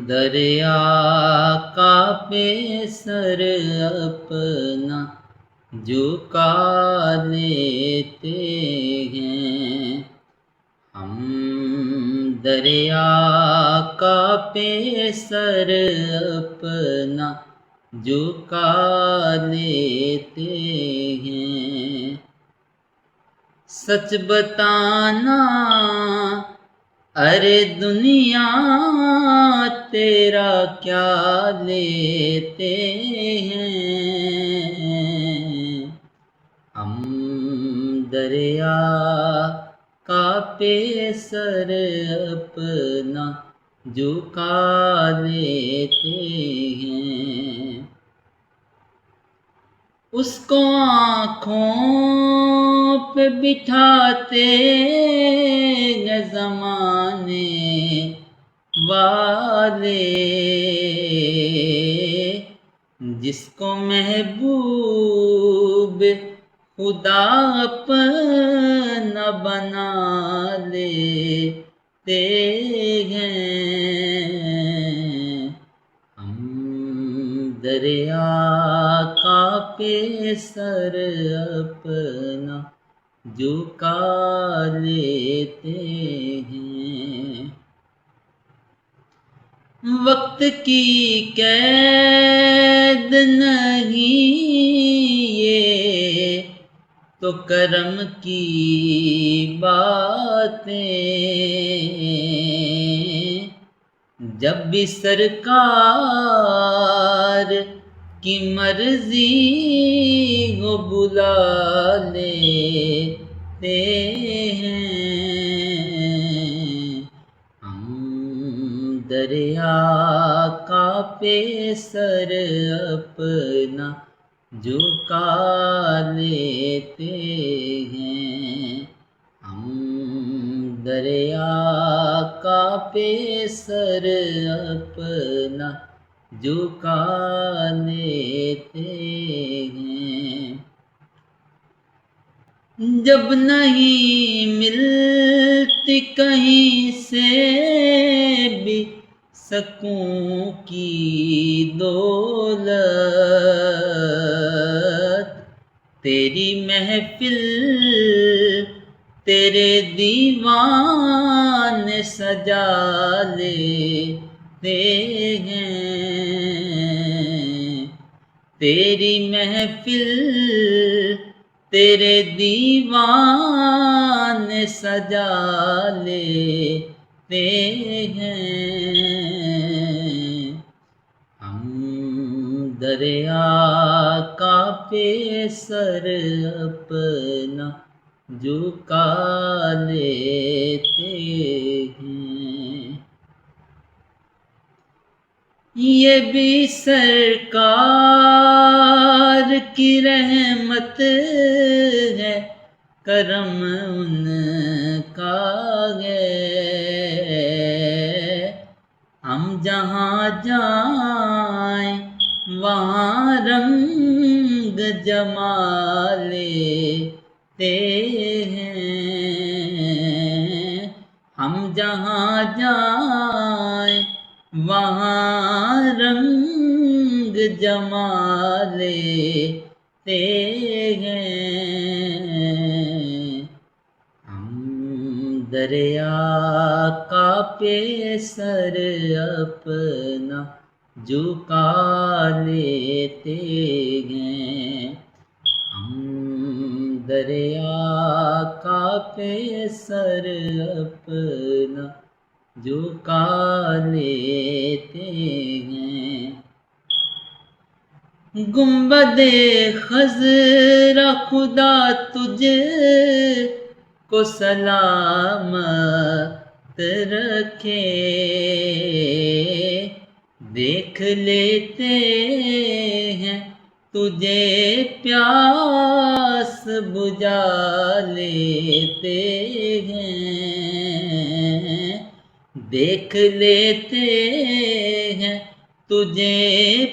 دریا کا پہ سر اپنا جھکا لیتے ہیں، ہم دریا کا پہ سر اپنا جھکا لیتے ہیں۔ سچ بتانا ارے دنیا تیرا کیا لیتے ہیں، ہم دریا کا پہ سر اپنا جھکا لیتے ہیں۔ اس کو آنکھوں پہ بٹھاتے ہیں زمانے والے، جس کو محبوب خدا اپنا بنا لیتے ہیں، ہم دریا کا پہ سر اپنا جھکا لیتے ہیں۔ وقت کی قید نہیں یہ تو کرم کی باتیں، جب بھی سرکار کی مرضی ہو بلا لیتے ہیں، ہم دریا کا پہ سر اپنا جھکا لیتے ہیں، ہم دریا کا پہ سر اپنا جھکا لیتے ہیں۔ جب نہیں ملتی کہیں سے بھی سکون کی دولت، تیری محفل تیرے دیوان سجا لیتے ہیں، تیری محفل تیرے دیوان سجا لیتے ہیں، ہم دریا کا پہ سر اپنا جھکا لیتے ہیں۔ یہ بھی سرکار کی رحمت ہے، کرم ان کا ہے، ہم جہاں جائیں وہاں رنگ جما لیتے ہیں، ہم جہاں جائیں وہاں رنگ جما لیتے ہیں، ہم دریا کا پہ سر اپنا جھکا لیتے ہیں، ہم دریا کا پہ سر اپنا جھکا لیتے ہیں۔ گنبد خضرا خدا تجھ کو سلامت رکھے، دیکھ لیتے ہیں تجھے پیاس بجھا لیتے ہیں، دیکھ لیتے ہیں تجھے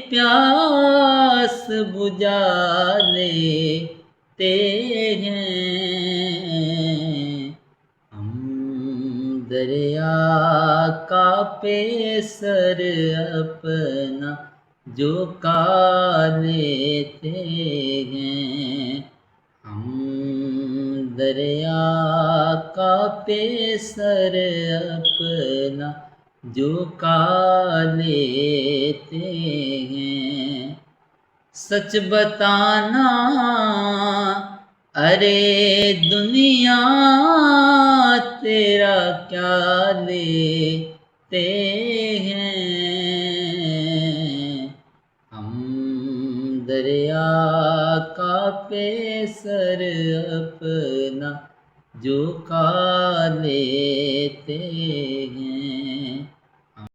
پیاس بجھا لیتے ہیں، ہم دریا کا پیسر اپنا جو کا لیتے ہیں، ہم دریا کا پیسر اپنا جو کا لیتے ہیں۔ سچ بتانا ارے دنیا تیرا کیا لیتے ہیں، ہم دریا کا پیسر اپنا جو کا لیتے ہیں۔